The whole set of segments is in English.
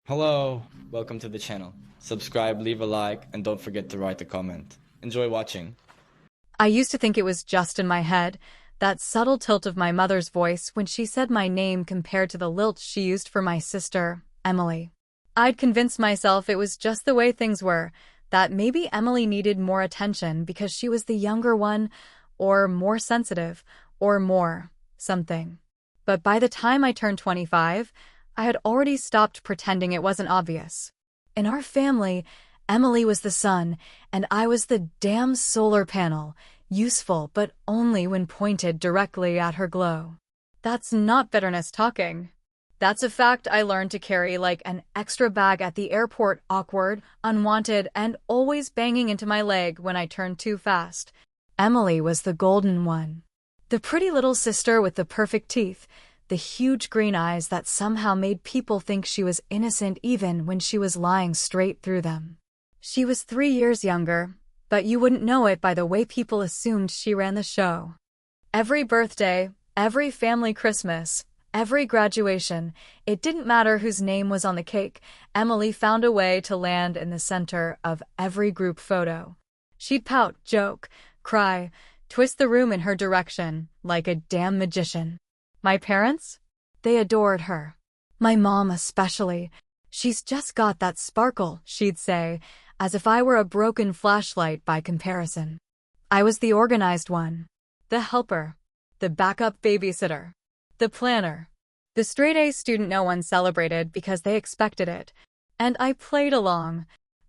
Hello, welcome to the channel. Subscribe, leave a like, and don't forget to write a comment. Enjoy watching. I used to think it was just in my head, that subtle tilt of my mother's voice when she said my name compared to the lilt she used for my sister, Emily. I'd convinced myself it was just the way things were, that maybe Emily needed more attention because she was the younger one, or more sensitive, or more something. But by the time I turned 25, I had already stopped pretending it wasn't obvious. In our family, Emily was the sun, and I was the damn solar panel, useful but only when pointed directly at her glow. That's not bitterness talking. That's a fact I learned to carry like an extra bag at the airport, awkward, unwanted, and always banging into my leg when I turned too fast. Emily was the golden one. The pretty little sister with the perfect teeth, the huge green eyes that somehow made people think she was innocent even when she was lying straight through them. She was 3 years younger, but you wouldn't know it by the way people assumed she ran the show. Every birthday, every family Christmas, every graduation, it didn't matter whose name was on the cake, Emily found a way to land in the center of every group photo. She'd pout, joke, cry, twist the room in her direction, like a damn magician. My parents? They adored her. My mom especially. "She's just got that sparkle," she'd say, as if I were a broken flashlight by comparison. I was the organized one, the helper, the backup babysitter, the planner, the straight-A student no one celebrated because they expected it. And I played along.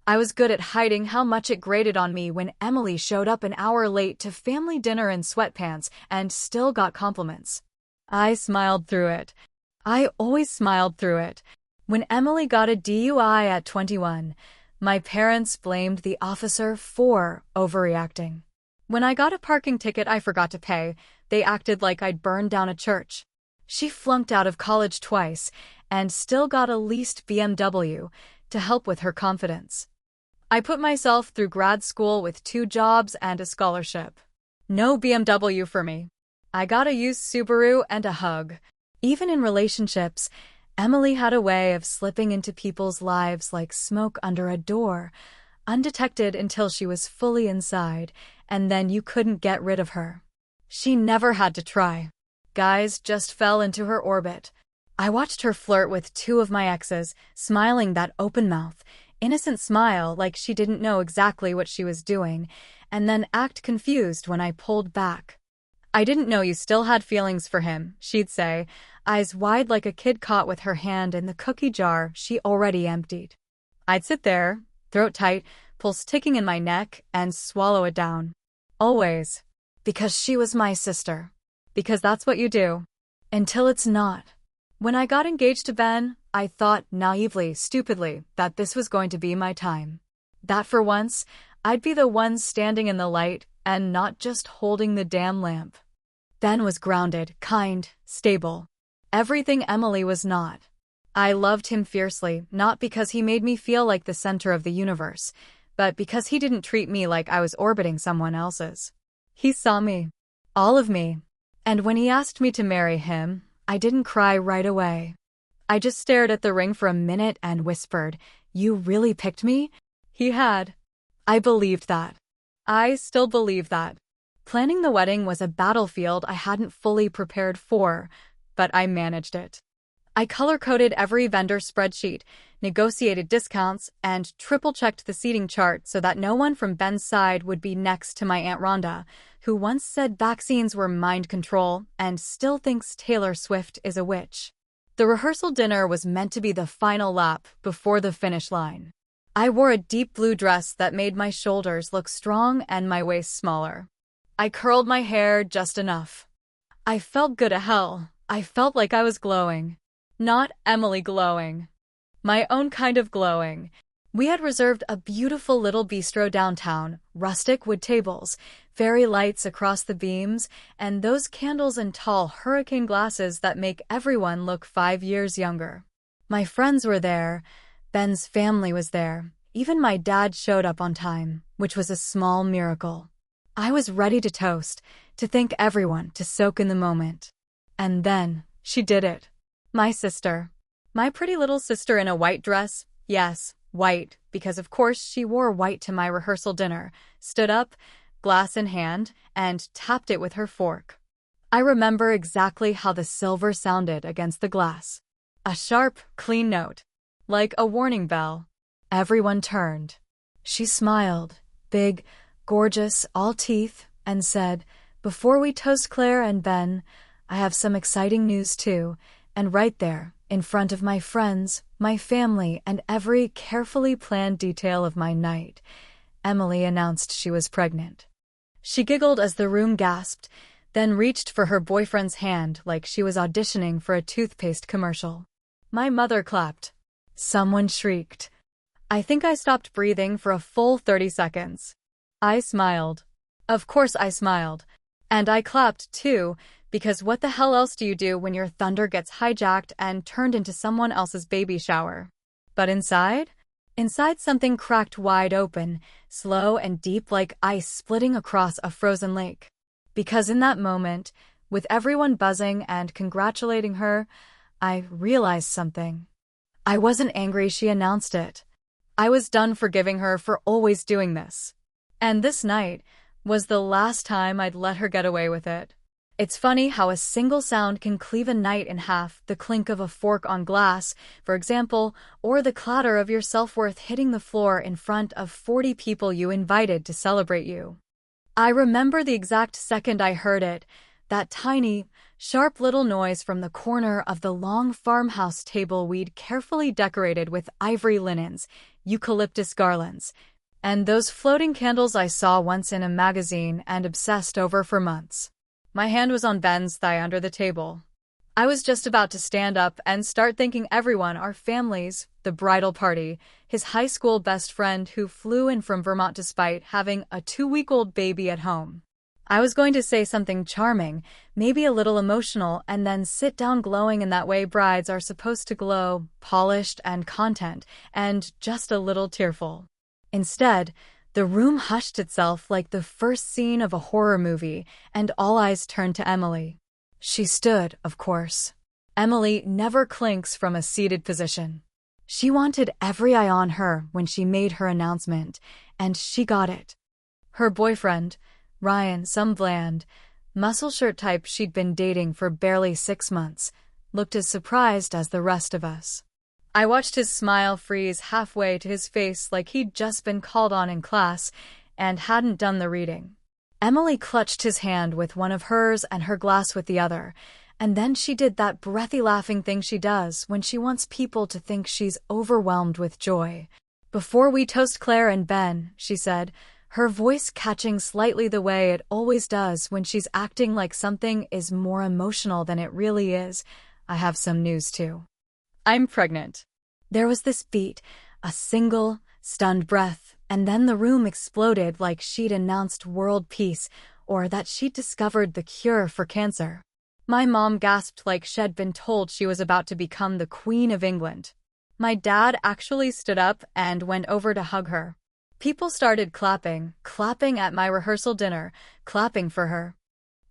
I was good at hiding how much it grated on me when Emily showed up an hour late to family dinner in sweatpants and still got compliments. I smiled through it. I always smiled through it. When Emily got a DUI at 21, my parents blamed the officer for overreacting. When I got a parking ticket I forgot to pay, they acted like I'd burned down a church. She flunked out of college twice and still got a leased BMW to help with her confidence. I put myself through grad school with 2 jobs and a scholarship. No BMW for me. I got a used Subaru and a hug. Even in relationships, Emily had a way of slipping into people's lives like smoke under a door, undetected until she was fully inside, and then you couldn't get rid of her. She never had to try. Guys just fell into her orbit. I watched her flirt with 2 of my exes, smiling that open mouth, innocent smile like she didn't know exactly what she was doing, and then act confused when I pulled back. "I didn't know you still had feelings for him," she'd say, eyes wide like a kid caught with her hand in the cookie jar she already emptied. I'd sit there, throat tight, pulse ticking in my neck, and swallow it down. Always. Because she was my sister. Because that's what you do. Until it's not. When I got engaged to Ben, I thought naively, stupidly, that this was going to be my time. That for once, I'd be the one standing in the light and not just holding the damn lamp. Ben was grounded, kind, stable. Everything Emily was not. I loved him fiercely, not because he made me feel like the center of the universe, but because he didn't treat me like I was orbiting someone else's. He saw me. All of me. And when he asked me to marry him, I didn't cry right away. I just stared at the ring for a minute and whispered, "You really picked me?" He had. I believed that. I still believe that. Planning the wedding was a battlefield I hadn't fully prepared for, but I managed it. I color-coded every vendor spreadsheet, negotiated discounts, and triple-checked the seating chart so that no one from Ben's side would be next to my Aunt Rhonda, who once said vaccines were mind control and still thinks Taylor Swift is a witch. The rehearsal dinner was meant to be the final lap before the finish line. I wore a deep blue dress that made my shoulders look strong and my waist smaller. I curled my hair just enough. I felt good as hell. I felt like I was glowing. Not Emily glowing. My own kind of glowing. We had reserved a beautiful little bistro downtown, rustic wood tables, fairy lights across the beams, and those candles in tall hurricane glasses that make everyone look 5 years younger. My friends were there. Ben's family was there. Even my dad showed up on time, which was a small miracle. I was ready to toast, to thank everyone, to soak in the moment. And then, she did it. My sister. My pretty little sister in a white dress, yes, white, because of course she wore white to my rehearsal dinner, stood up, glass in hand, and tapped it with her fork. I remember exactly how the silver sounded against the glass. A sharp, clean note, like a warning bell. Everyone turned. She smiled, big, gorgeous, all teeth, and said, "Before we toast Claire and Ben, I have some exciting news too." And right there, in front of my friends, my family, and every carefully planned detail of my night, Emily announced she was pregnant. She giggled as the room gasped, then reached for her boyfriend's hand like she was auditioning for a toothpaste commercial. My mother clapped. Someone shrieked. I think I stopped breathing for a full 30 seconds. I smiled. Of course I smiled. And I clapped too, because what the hell else do you do when your thunder gets hijacked and turned into someone else's baby shower? But inside? Inside something cracked wide open, slow and deep like ice splitting across a frozen lake. Because in that moment, with everyone buzzing and congratulating her, I realized something. I wasn't angry she announced it. I was done forgiving her for always doing this. And this night was the last time I'd let her get away with it. It's funny how a single sound can cleave a night in half, the clink of a fork on glass, for example, or the clatter of your self-worth hitting the floor in front of 40 people you invited to celebrate you. I remember the exact second I heard it, that tiny, sharp little noise from the corner of the long farmhouse table we'd carefully decorated with ivory linens, eucalyptus garlands, and those floating candles I saw once in a magazine and obsessed over for months. My hand was on Ben's thigh under the table. I was just about to stand up and start thanking everyone, our families, the bridal party, his high school best friend who flew in from Vermont despite having a 2-week-old baby at home. I was going to say something charming, maybe a little emotional, and then sit down glowing in that way brides are supposed to glow, polished and content, and just a little tearful. Instead, the room hushed itself like the first scene of a horror movie, and all eyes turned to Emily. She stood, of course. Emily never clinks from a seated position. She wanted every eye on her when she made her announcement, and she got it. Her boyfriend, Ryan, some bland, muscle shirt type she'd been dating for barely 6 months, looked as surprised as the rest of us. I watched his smile freeze halfway to his face like he'd just been called on in class and hadn't done the reading. Emily clutched his hand with one of hers and her glass with the other, and then she did that breathy laughing thing she does when she wants people to think she's overwhelmed with joy. "Before we toast Claire and Ben," she said, her voice catching slightly the way it always does when she's acting like something is more emotional than it really is, "I have some news too. I'm pregnant." There was this beat, a single, stunned breath, and then the room exploded like she'd announced world peace or that she'd discovered the cure for cancer. My mom gasped like she'd been told she was about to become the Queen of England. My dad actually stood up and went over to hug her. People started clapping at my rehearsal dinner, clapping for her.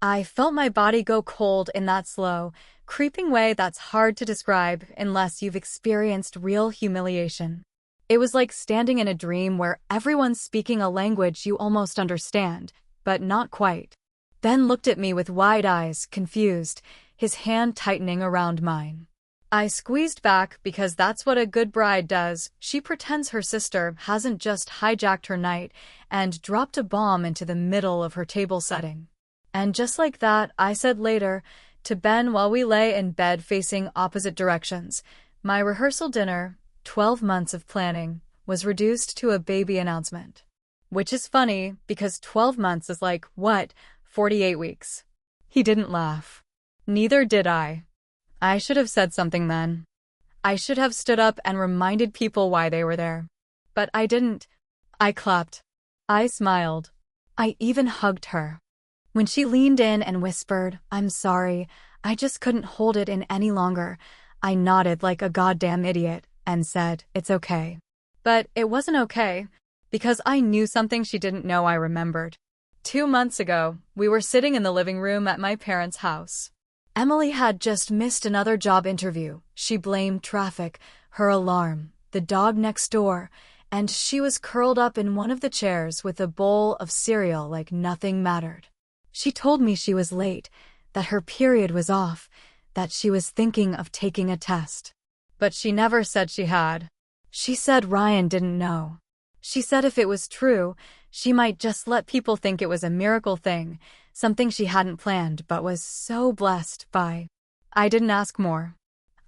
I felt my body go cold in that slow, creeping way that's hard to describe unless you've experienced real humiliation. It was like standing in a dream where everyone's speaking a language you almost understand, but not quite. Ben looked at me with wide eyes, confused, his hand tightening around mine. I squeezed back because that's what a good bride does. She pretends her sister hasn't just hijacked her night and dropped a bomb into the middle of her table setting. And just like that, I said later to Ben while we lay in bed facing opposite directions, my rehearsal dinner, 12 months of planning, was reduced to a baby announcement. Which is funny because 12 months is like, what, 48 weeks. He didn't laugh. Neither did I. I should have said something then. I should have stood up and reminded people why they were there. But I didn't. I clapped. I smiled. I even hugged her. When she leaned in and whispered, "I'm sorry, I just couldn't hold it in any longer," I nodded like a goddamn idiot and said, "It's okay." But it wasn't okay, because I knew something she didn't know I remembered. 2 months ago, we were sitting in the living room at my parents' house. Emily had just missed another job interview. She blamed traffic, her alarm, the dog next door, and she was curled up in one of the chairs with a bowl of cereal like nothing mattered. She told me she was late, that her period was off, that she was thinking of taking a test. But she never said she had. She said Ryan didn't know. She said if it was true, she might just let people think it was a miracle thing, something she hadn't planned but was so blessed by. I didn't ask more.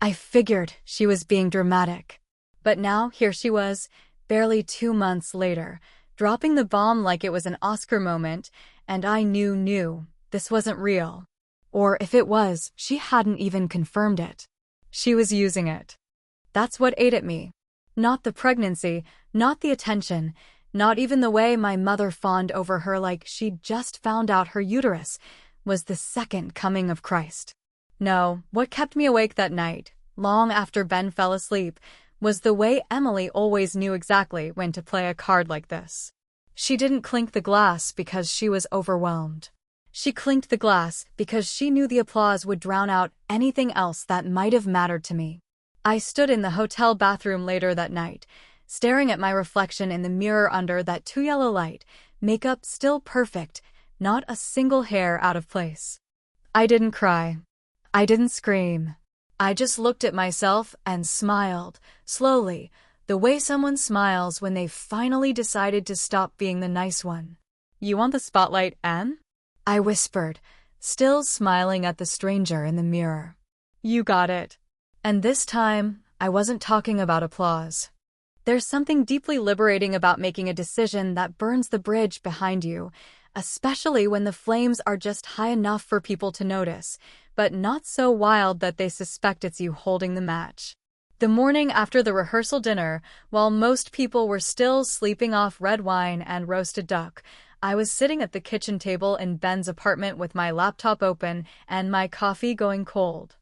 I figured she was being dramatic. But now here she was, barely 2 months later, dropping the bomb like it was an Oscar moment, and I knew this wasn't real. Or if it was, she hadn't even confirmed it. She was using it. That's what ate at me. Not the pregnancy, not the attention, not even the way my mother fawned over her like she'd just found out her uterus was the second coming of Christ. No, what kept me awake that night, long after Ben fell asleep, was the way Emily always knew exactly when to play a card like this. She didn't clink the glass because she was overwhelmed. She clinked the glass because she knew the applause would drown out anything else that might have mattered to me. I stood in the hotel bathroom later that night, staring at my reflection in the mirror under that too yellow light, makeup still perfect, not a single hair out of place. I didn't cry. I didn't scream. I just looked at myself and smiled, slowly, the way someone smiles when they've finally decided to stop being the nice one. "You want the spotlight, Em?" I whispered, still smiling at the stranger in the mirror. "You got it." And this time, I wasn't talking about applause. There's something deeply liberating about making a decision that burns the bridge behind you, especially when the flames are just high enough for people to notice, but not so wild that they suspect it's you holding the match. The morning after the rehearsal dinner, while most people were still sleeping off red wine and roasted duck, I was sitting at the kitchen table in Ben's apartment with my laptop open and my coffee going cold.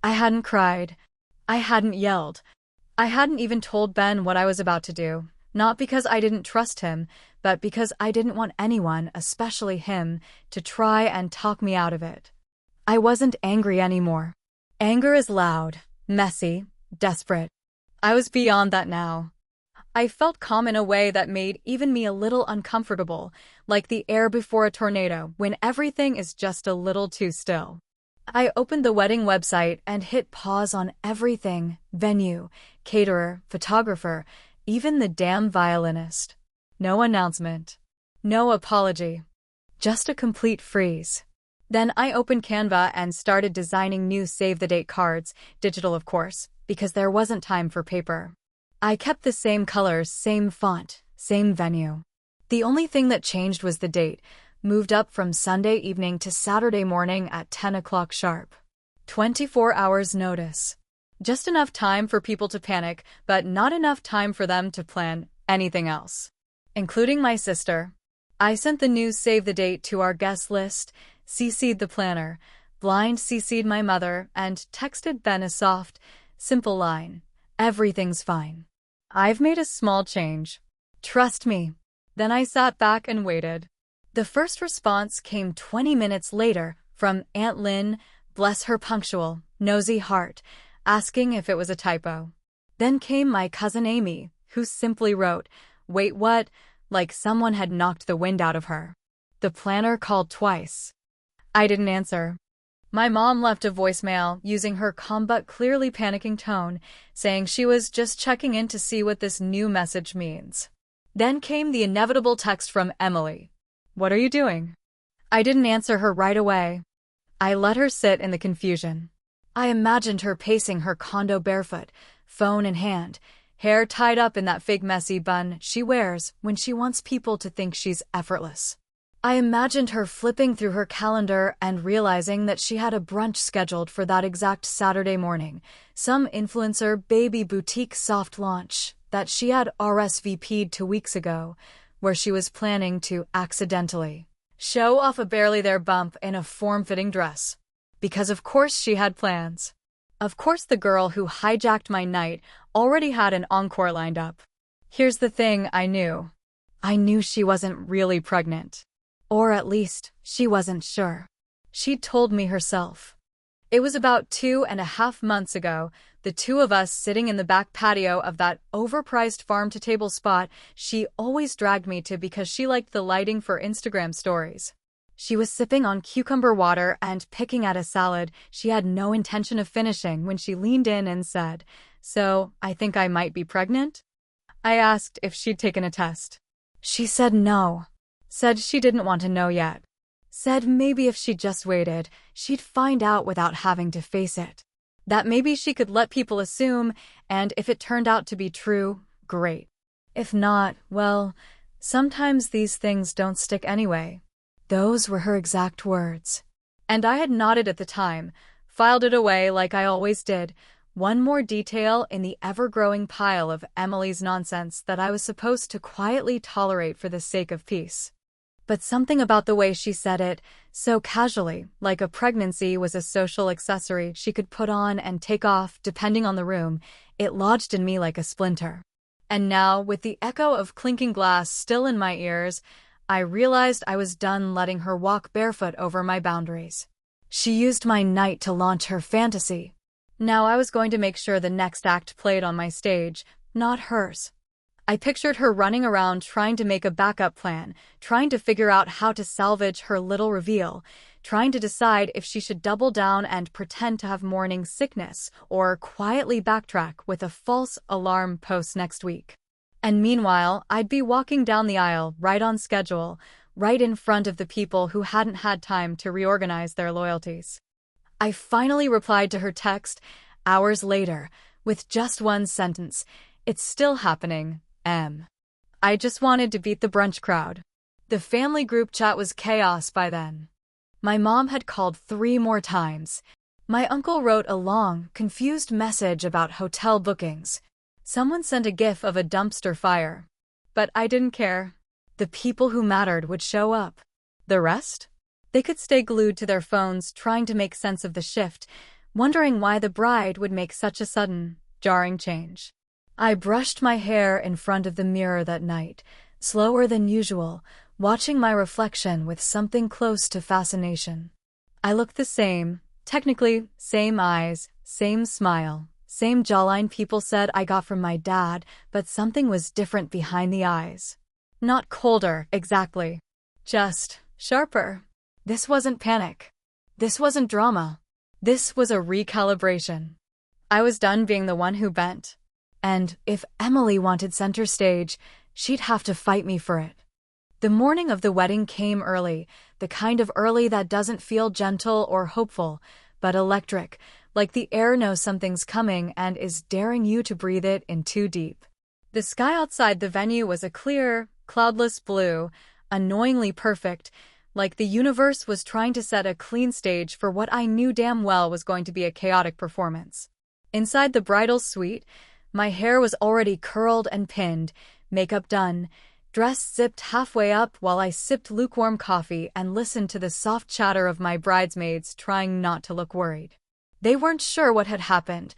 I hadn't cried. I hadn't yelled. I hadn't even told Ben what I was about to do, not because I didn't trust him, but because I didn't want anyone, especially him, to try and talk me out of it. I wasn't angry anymore. Anger is loud, messy, desperate. I was beyond that now. I felt calm in a way that made even me a little uncomfortable, like the air before a tornado when everything is just a little too still. I opened the wedding website and hit pause on everything: venue, caterer, photographer, even the damn violinist. No announcement. No apology. Just a complete freeze. Then I opened Canva and started designing new save-the-date cards, digital of course, because there wasn't time for paper. I kept the same colors, same font, same venue. The only thing that changed was the date, moved up from Sunday evening to Saturday morning at 10 o'clock sharp. 24 hours notice. Just enough time for people to panic, but not enough time for them to plan anything else. Including my sister. I sent the new save the date to our guest list, CC'd the planner, blind CC'd my mother, and texted Ben a soft, simple line: "Everything's fine. I've made a small change. Trust me." Then I sat back and waited. The first response came 20 minutes later from Aunt Lynn, bless her punctual, nosy heart, asking if it was a typo. Then came my cousin Amy, who simply wrote, "Wait, what?" like someone had knocked the wind out of her. The planner called twice. I didn't answer. My mom left a voicemail using her calm but clearly panicking tone, saying she was just checking in to see what this new message means. Then came the inevitable text from Emily. "What are you doing?" I didn't answer her right away. I let her sit in the confusion. I imagined her pacing her condo barefoot, phone in hand, hair tied up in that fake messy bun she wears when she wants people to think she's effortless. I imagined her flipping through her calendar and realizing that she had a brunch scheduled for that exact Saturday morning, some influencer baby boutique soft launch that she had RSVP'd 2 weeks ago, where she was planning to accidentally show off a barely there bump in a form-fitting dress. Because of course she had plans. Of course the girl who hijacked my night already had an encore lined up. Here's the thing I knew. I knew she wasn't really pregnant. Or at least, she wasn't sure. She'd told me herself. It was about 2.5 months ago, the two of us sitting in the back patio of that overpriced farm-to-table spot she always dragged me to because she liked the lighting for Instagram stories. She was sipping on cucumber water and picking at a salad she had no intention of finishing when she leaned in and said, "So, I think I might be pregnant?" I asked if she'd taken a test. She said no. Said she didn't want to know yet. Said maybe if she just waited, she'd find out without having to face it. That maybe she could let people assume, and if it turned out to be true, great. If not, well, sometimes these things don't stick anyway. Those were her exact words. And I had nodded at the time, filed it away like I always did, one more detail in the ever-growing pile of Emily's nonsense that I was supposed to quietly tolerate for the sake of peace. But something about the way she said it, so casually, like a pregnancy was a social accessory she could put on and take off depending on the room, it lodged in me like a splinter. And now, with the echo of clinking glass still in my ears, I realized I was done letting her walk barefoot over my boundaries. She used my night to launch her fantasy. Now I was going to make sure the next act played on my stage, not hers. I pictured her running around trying to make a backup plan, trying to figure out how to salvage her little reveal, trying to decide if she should double down and pretend to have morning sickness or quietly backtrack with a false alarm post next week. And meanwhile, I'd be walking down the aisle right on schedule, right in front of the people who hadn't had time to reorganize their loyalties. I finally replied to her text, hours later, with just one sentence, "It's still happening, M." I just wanted to beat the brunch crowd. The family group chat was chaos by then. My mom had called 3 more times. My uncle wrote a long, confused message about hotel bookings. Someone sent a gif of a dumpster fire. But I didn't care. The people who mattered would show up. The rest? They could stay glued to their phones trying to make sense of the shift, wondering why the bride would make such a sudden, jarring change. I brushed my hair in front of the mirror that night, slower than usual, watching my reflection with something close to fascination. I looked the same, technically, same eyes, same smile, same jawline people said I got from my dad, but something was different behind the eyes. Not colder, exactly. Just sharper. This wasn't panic. This wasn't drama. This was a recalibration. I was done being the one who bent. And if Emily wanted center stage, she'd have to fight me for it. The morning of the wedding came early, the kind of early that doesn't feel gentle or hopeful, but electric, like the air knows something's coming and is daring you to breathe it in too deep. The sky outside the venue was a clear, cloudless blue, annoyingly perfect, like the universe was trying to set a clean stage for what I knew damn well was going to be a chaotic performance. Inside the bridal suite, my hair was already curled and pinned, makeup done, dress zipped halfway up while I sipped lukewarm coffee and listened to the soft chatter of my bridesmaids trying not to look worried. They weren't sure what had happened,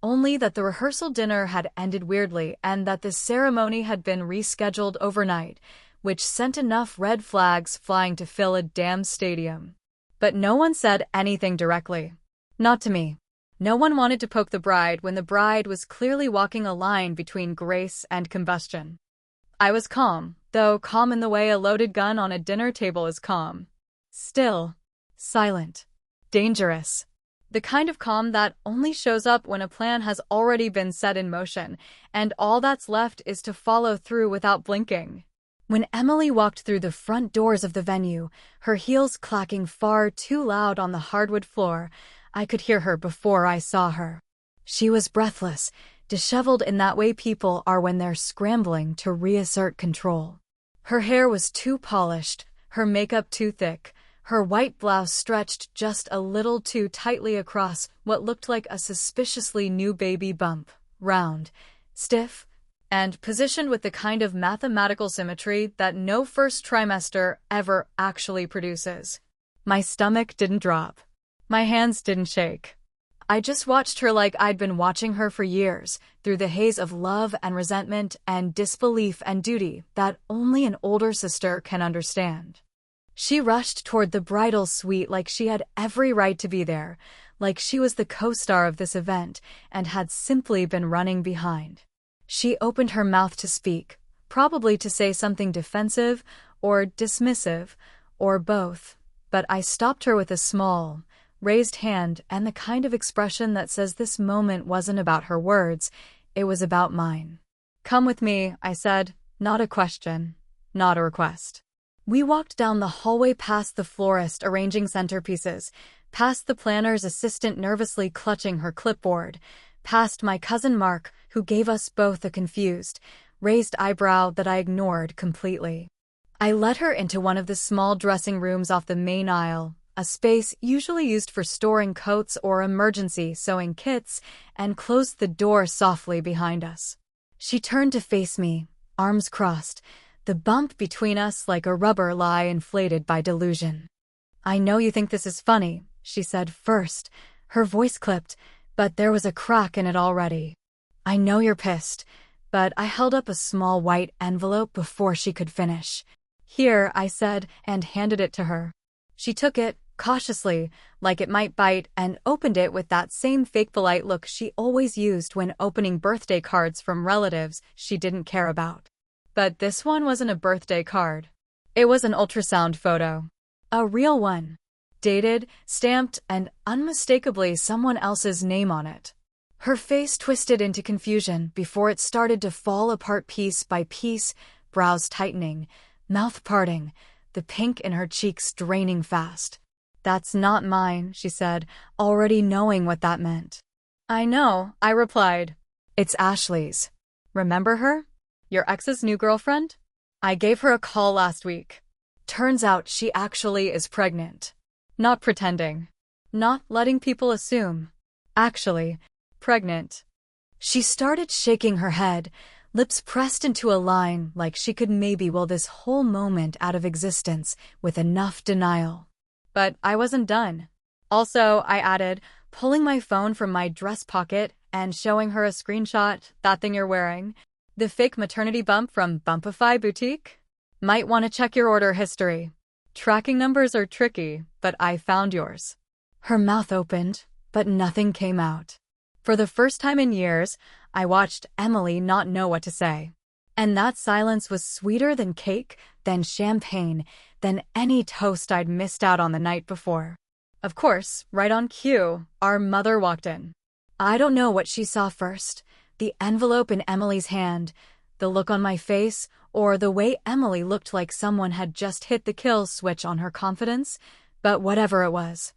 only that the rehearsal dinner had ended weirdly and that the ceremony had been rescheduled overnight, which sent enough red flags flying to fill a damn stadium. But no one said anything directly. Not to me. No one wanted to poke the bride when the bride was clearly walking a line between grace and combustion. I was calm, though calm in the way a loaded gun on a dinner table is calm. Still. Silent. Dangerous. The kind of calm that only shows up when a plan has already been set in motion, and all that's left is to follow through without blinking. When Emily walked through the front doors of the venue, her heels clacking far too loud on the hardwood floor, I could hear her before I saw her. She was breathless, disheveled in that way people are when they're scrambling to reassert control. Her hair was too polished, her makeup too thick, her white blouse stretched just a little too tightly across what looked like a suspiciously new baby bump, round, stiff, and positioned with the kind of mathematical symmetry that no first trimester ever actually produces. My stomach didn't drop. My hands didn't shake. I just watched her like I'd been watching her for years, through the haze of love and resentment and disbelief and duty that only an older sister can understand. She rushed toward the bridal suite like she had every right to be there, like she was the co-star of this event and had simply been running behind. She opened her mouth to speak, probably to say something defensive or dismissive, or both, but I stopped her with a small, raised hand and the kind of expression that says this moment wasn't about her words, it was about mine. "Come with me," I said, not a question, not a request. We walked down the hallway past the florist arranging centerpieces, past the planner's assistant nervously clutching her clipboard, past my cousin Mark, who gave us both a confused, raised eyebrow that I ignored completely. I led her into one of the small dressing rooms off the main aisle, a space usually used for storing coats or emergency sewing kits, and closed the door softly behind us. She turned to face me, arms crossed, the bump between us like a rubber lie inflated by delusion. "I know you think this is funny," she said first. Her voice clipped, but there was a crack in it already. "I know you're pissed," but I held up a small white envelope before she could finish. "Here," I said, and handed it to her. She took it, cautiously, like it might bite, and opened it with that same fake polite look she always used when opening birthday cards from relatives she didn't care about. But this one wasn't a birthday card. It was an ultrasound photo. A real one. Dated, stamped, and unmistakably someone else's name on it. Her face twisted into confusion before it started to fall apart piece by piece, brows tightening, mouth parting, the pink in her cheeks draining fast. "That's not mine," she said, already knowing what that meant. "I know," I replied. "It's Ashley's. Remember her? Your ex's new girlfriend? I gave her a call last week. Turns out she actually is pregnant. Not pretending. Not letting people assume. Actually, pregnant." She started shaking her head, lips pressed into a line like she could maybe will this whole moment out of existence with enough denial. But I wasn't done. "Also," I added, pulling my phone from my dress pocket and showing her a screenshot, "that thing you're wearing. The fake maternity bump from Bumpify Boutique? Might want to check your order history. Tracking numbers are tricky, but I found yours." Her mouth opened, but nothing came out. For the first time in years, I watched Emily not know what to say. And that silence was sweeter than cake, than champagne, than any toast I'd missed out on the night before. Of course, right on cue, our mother walked in. I don't know what she saw first, the envelope in Emily's hand, the look on my face, or the way Emily looked like someone had just hit the kill switch on her confidence, but whatever it was,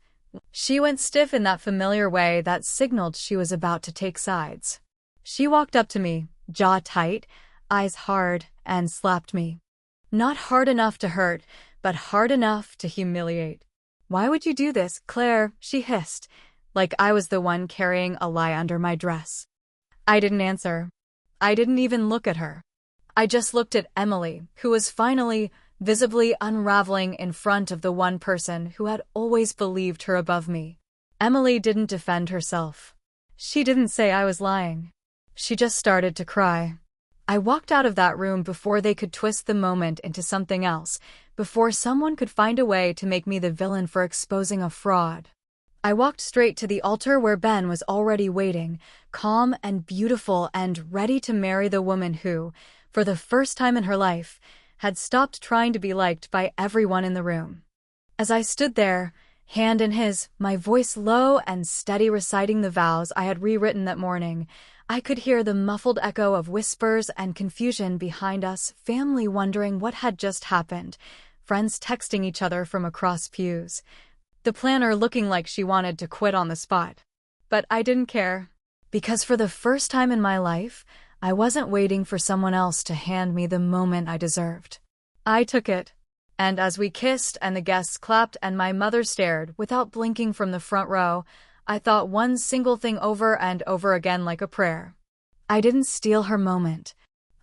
she went stiff in that familiar way that signaled she was about to take sides. She walked up to me, jaw tight, eyes hard, and slapped me. Not hard enough to hurt, but hard enough to humiliate. "Why would you do this, Claire?" she hissed, like I was the one carrying a lie under my dress. I didn't answer. I didn't even look at her. I just looked at Emily, who was finally, visibly unraveling in front of the one person who had always believed her above me. Emily didn't defend herself. She didn't say I was lying. She just started to cry. I walked out of that room before they could twist the moment into something else, before someone could find a way to make me the villain for exposing a fraud. I walked straight to the altar where Ben was already waiting, calm and beautiful and ready to marry the woman who, for the first time in her life, had stopped trying to be liked by everyone in the room. As I stood there, hand in his, my voice low and steady reciting the vows I had rewritten that morning, I could hear the muffled echo of whispers and confusion behind us, family wondering what had just happened, friends texting each other from across pews, the planner looking like she wanted to quit on the spot. But I didn't care, because for the first time in my life, I wasn't waiting for someone else to hand me the moment I deserved. I took it, and as we kissed and the guests clapped and my mother stared without blinking from the front row, I thought one single thing over and over again like a prayer. I didn't steal her moment.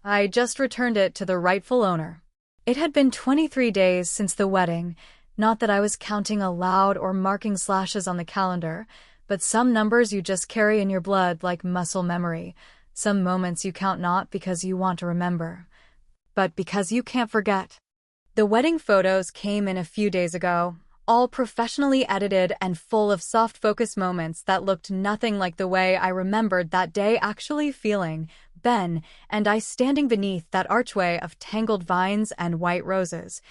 I just returned it to the rightful owner. It had been 23 days since the wedding, not that I was counting aloud or marking slashes on the calendar, but some numbers you just carry in your blood like muscle memory, some moments you count not because you want to remember, but because you can't forget. The wedding photos came in a few days ago, all professionally edited and full of soft focus moments that looked nothing like the way I remembered that day actually feeling. Ben and I standing beneath that archway of tangled vines and white roses,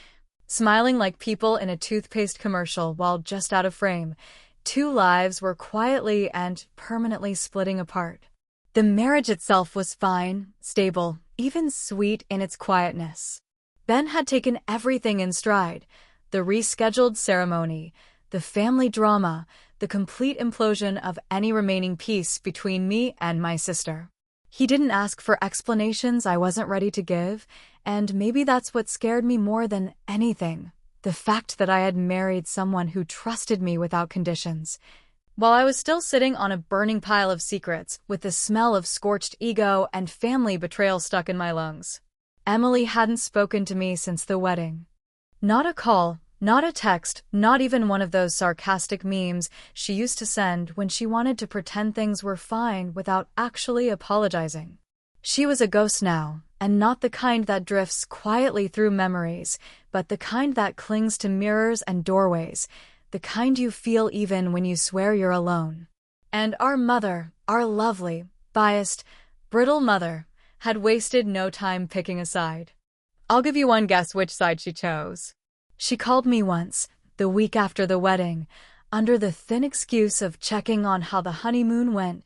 smiling like people in a toothpaste commercial while just out of frame. Two lives were quietly and permanently splitting apart. The marriage itself was fine, stable, even sweet in its quietness. Ben had taken everything in stride: the rescheduled ceremony, the family drama, the complete implosion of any remaining peace between me and my sister. He didn't ask for explanations I wasn't ready to give, and maybe that's what scared me more than anything: the fact that I had married someone who trusted me without conditions. While I was still sitting on a burning pile of secrets, with the smell of scorched ego and family betrayal stuck in my lungs, Emily hadn't spoken to me since the wedding. Not a call, not a text, not even one of those sarcastic memes she used to send when she wanted to pretend things were fine without actually apologizing. She was a ghost now, and not the kind that drifts quietly through memories, but the kind that clings to mirrors and doorways, the kind you feel even when you swear you're alone. And our mother, our lovely, biased, brittle mother, had wasted no time picking a side. I'll give you one guess which side she chose. She called me once, the week after the wedding, under the thin excuse of checking on how the honeymoon went,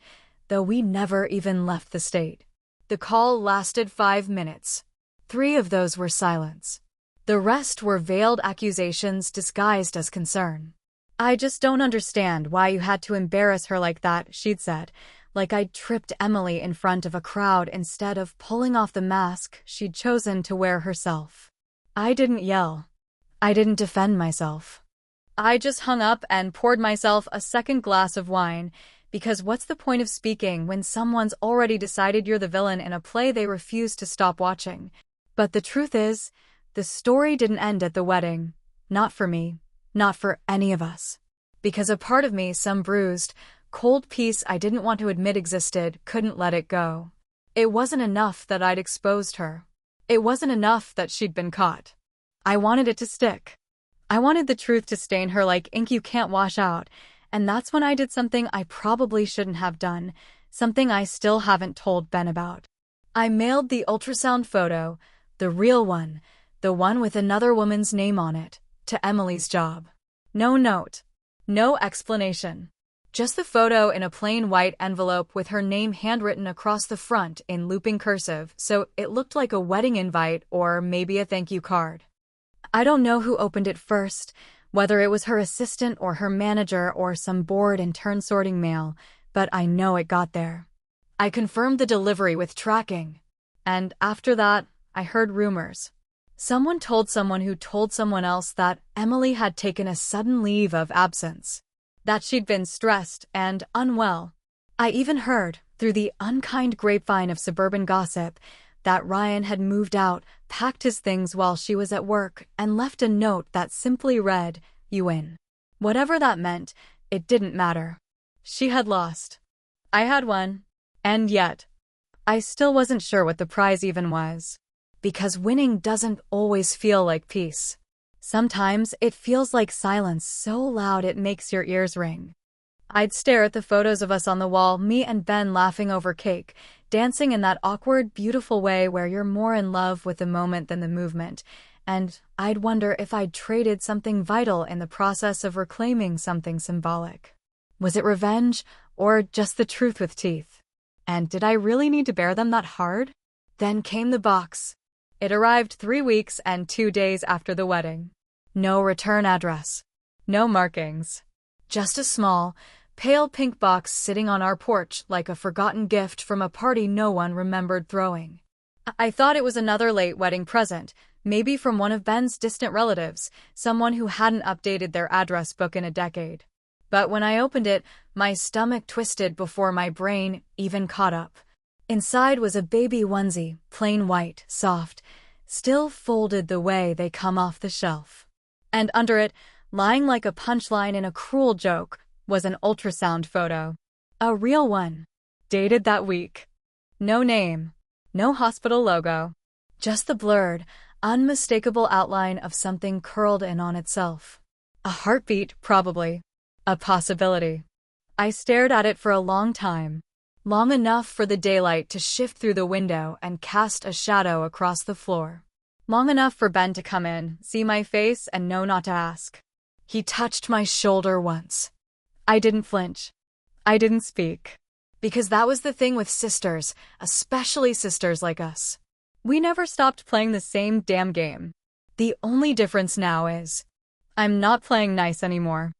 though we never even left the state. The call lasted 5 minutes. 3 of those were silence. The rest were veiled accusations disguised as concern. "I just don't understand why you had to embarrass her like that," she'd said, like I'd tripped Emily in front of a crowd instead of pulling off the mask she'd chosen to wear herself. I didn't yell. I didn't defend myself. I just hung up and poured myself a second glass of wine, because what's the point of speaking when someone's already decided you're the villain in a play they refuse to stop watching? But the truth is, the story didn't end at the wedding. Not for me. Not for any of us. Because a part of me, some bruised, cold piece I didn't want to admit existed, couldn't let it go. It wasn't enough that I'd exposed her. It wasn't enough that she'd been caught. I wanted it to stick. I wanted the truth to stain her like ink you can't wash out, and that's when I did something I probably shouldn't have done, something I still haven't told Ben about. I mailed the ultrasound photo, the real one, the one with another woman's name on it, to Emily's job. No note. No explanation. Just the photo in a plain white envelope with her name handwritten across the front in looping cursive, so it looked like a wedding invite or maybe a thank you card. I don't know who opened it first, whether it was her assistant or her manager or some bored and turn sorting mail, but I know it got there. I confirmed the delivery with tracking. And after that, I heard rumors. Someone told someone who told someone else that Emily had taken a sudden leave of absence, that she'd been stressed and unwell. I even heard, through the unkind grapevine of suburban gossip, that Ryan had moved out, packed his things while she was at work, and left a note that simply read, "You win." Whatever that meant, it didn't matter. She had lost. I had won. And yet, I still wasn't sure what the prize even was. Because winning doesn't always feel like peace. Sometimes it feels like silence so loud it makes your ears ring. I'd stare at the photos of us on the wall, me and Ben laughing over cake, dancing in that awkward, beautiful way where you're more in love with the moment than the movement, and I'd wonder if I'd traded something vital in the process of reclaiming something symbolic. Was it revenge, or just the truth with teeth? And did I really need to bear them that hard? Then came the box. It arrived 3 weeks and 2 days after the wedding. No return address. No markings. Just a small, pale pink box sitting on our porch like a forgotten gift from a party no one remembered throwing. I thought it was another late wedding present, maybe from one of Ben's distant relatives, someone who hadn't updated their address book in a decade. But when I opened it, my stomach twisted before my brain even caught up. Inside was a baby onesie, plain white, soft, still folded the way they come off the shelf. And under it, lying like a punchline in a cruel joke, was an ultrasound photo. A real one. Dated that week. No name. No hospital logo. Just the blurred, unmistakable outline of something curled in on itself. A heartbeat, probably. A possibility. I stared at it for a long time. Long enough for the daylight to shift through the window and cast a shadow across the floor. Long enough for Ben to come in, see my face, and know not to ask. He touched my shoulder once. I didn't flinch. I didn't speak. Because that was the thing with sisters, especially sisters like us. We never stopped playing the same damn game. The only difference now is, I'm not playing nice anymore.